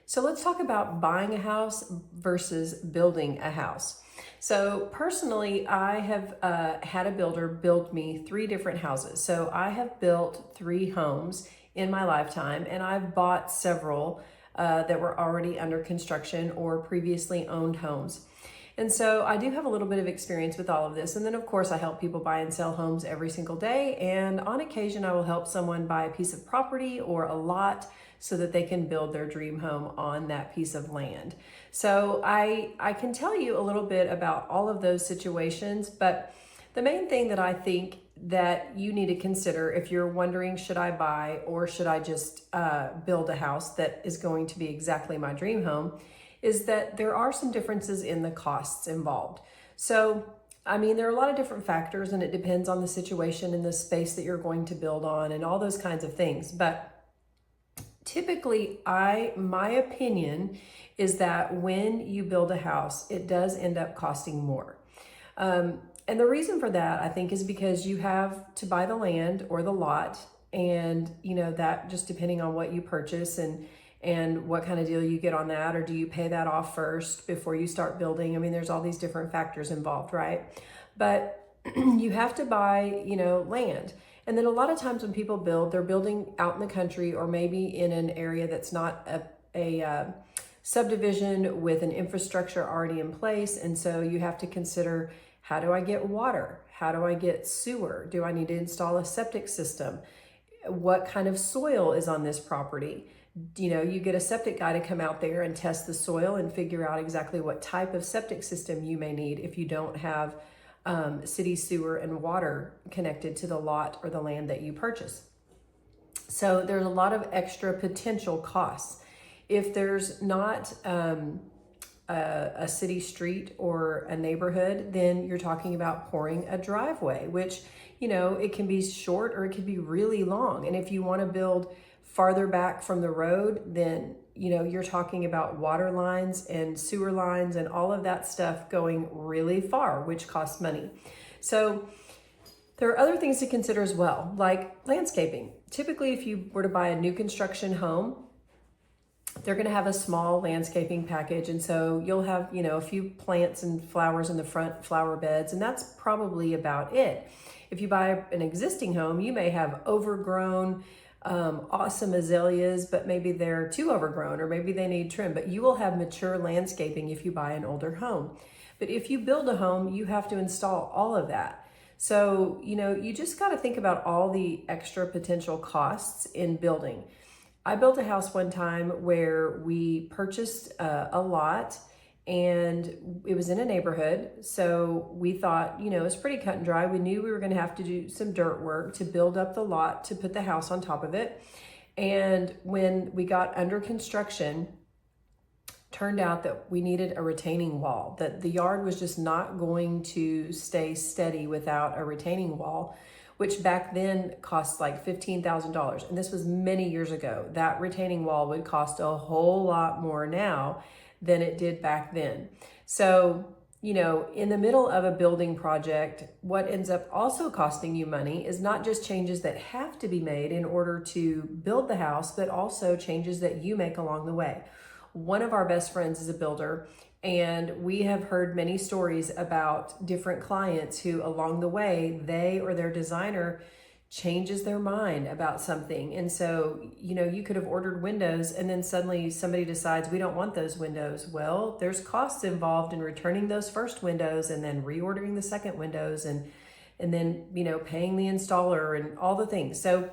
So let's talk about buying a house versus building a house. So personally, I have had a builder build me 3 different houses. So I have built 3 homes in my lifetime, and I've bought several that were already under construction or previously owned homes. And so I do have a little bit of experience with all of this. And then, of course, I help people buy and sell homes every single day. And on occasion, I will help someone buy a piece of property or a lot so that they can build their dream home on that piece of land. So I can tell you a little bit about all of those situations, but the main thing that I think that you need to consider if you're wondering, should I buy or should I just build a house that is going to be exactly my dream home, is that there are some differences in the costs involved. So, I mean, there are a lot of different factors and it depends on the situation and the space that you're going to build on and all those kinds of things. But typically, my opinion is that when you build a house, it does end up costing more. And the reason for that, I think, is because you have to buy the land or the lot, and that just depending on what you purchase and what kind of deal you get on that, or do you pay that off first before you start building? I mean, there's all these different factors involved, right? But you have to buy, land. And then a lot of times when people build, they're building out in the country or maybe in an area that's not a subdivision with an infrastructure already in place. And so you have to consider, how do I get water? How do I get sewer? Do I need to install a septic system? What kind of soil is on this property? You get a septic guy to come out there and test the soil and figure out exactly what type of septic system you may need if you don't have city sewer and water connected to the lot or the land that you purchase. So there's a lot of extra potential costs. If there's not a city street or a neighborhood, then you're talking about pouring a driveway, which, it can be short or it can be really long. And if you want to build farther back from the road, then you're talking about water lines and sewer lines and all of that stuff going really far, which costs money. So there are other things to consider as well, like landscaping. Typically, if you were to buy a new construction home, they're going to have a small landscaping package. And so you'll have, a few plants and flowers in the front, flower beds, and that's probably about it. If you buy an existing home, you may have overgrown awesome azaleas, but maybe they're too overgrown or maybe they need trim, but you will have mature landscaping if you buy an older home. But if you build a home, you have to install all of that. So, you just got to think about all the extra potential costs in building. I built a house one time where we purchased a lot, and it was in a neighborhood. So we thought, it was pretty cut and dry. We knew we were going to have to do some dirt work to build up the lot to put the house on top of it. And when we got under construction, turned out that we needed a retaining wall, that the yard was just not going to stay steady without a retaining wall, which back then cost like $15,000. And this was many years ago. That retaining wall would cost a whole lot more now than it did back then. So, in the middle of a building project, what ends up also costing you money is not just changes that have to be made in order to build the house, but also changes that you make along the way. One of our best friends is a builder, and we have heard many stories about different clients who along the way, they or their designer changes their mind about something. And so, you could have ordered windows and then suddenly somebody decides we don't want those windows. Well, there's costs involved in returning those first windows and then reordering the second windows and then, paying the installer and all the things. So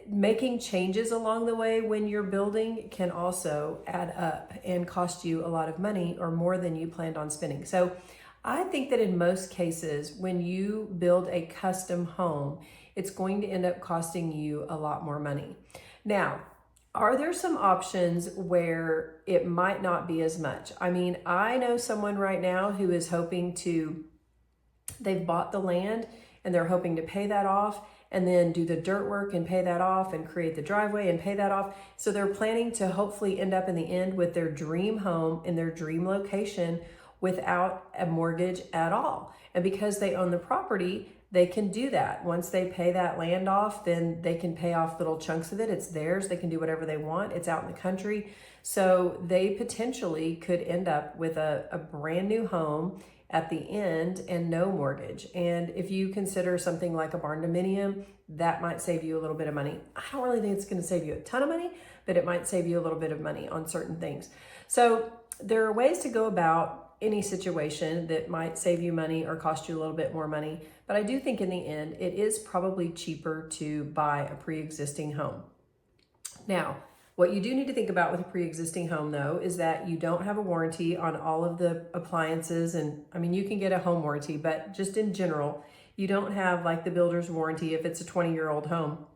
making changes along the way when you're building can also add up and cost you a lot of money or more than you planned on spending. So I think that in most cases, when you build a custom home, it's going to end up costing you a lot more money. Now, are there some options where it might not be as much? I mean, I know someone right now who is they've bought the land and they're hoping to pay that off and then do the dirt work and pay that off and create the driveway and pay that off. So they're planning to hopefully end up in the end with their dream home in their dream location without a mortgage at all. And because they own the property, they can do that. Once they pay that land off, then they can pay off little chunks of it. It's theirs. They can do whatever they want. It's out in the country. So they potentially could end up with a brand new home at the end and no mortgage. And if you consider something like a barn dominium, that might save you a little bit of money. I don't really think it's going to save you a ton of money, but it might save you a little bit of money on certain things. So there are ways to go about any situation that might save you money or cost you a little bit more money. But I do think in the end, it is probably cheaper to buy a pre-existing home. Now, what you do need to think about with a pre-existing home though, is that you don't have a warranty on all of the appliances. And I mean, you can get a home warranty, but just in general, you don't have like the builder's warranty if it's a 20-year-old home.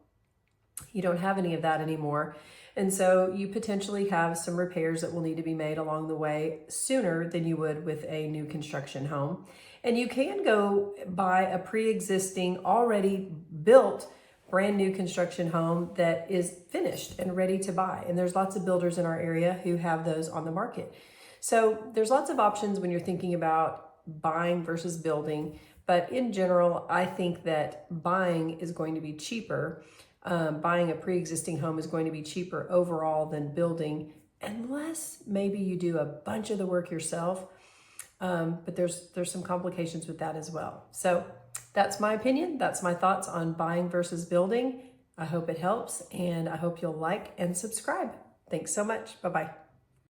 You don't have any of that anymore. And so you potentially have some repairs that will need to be made along the way sooner than you would with a new construction home. And you can go buy a pre-existing, already built, brand new construction home that is finished and ready to buy. And there's lots of builders in our area who have those on the market. So there's lots of options when you're thinking about buying versus building. But in general, I think that buying is going to be cheaper. Buying a pre-existing home is going to be cheaper overall than building, unless maybe you do a bunch of the work yourself. But there's some complications with that as well. So that's my opinion. That's my thoughts on buying versus building. I hope it helps, and I hope you'll like and subscribe. Thanks so much. Bye-bye.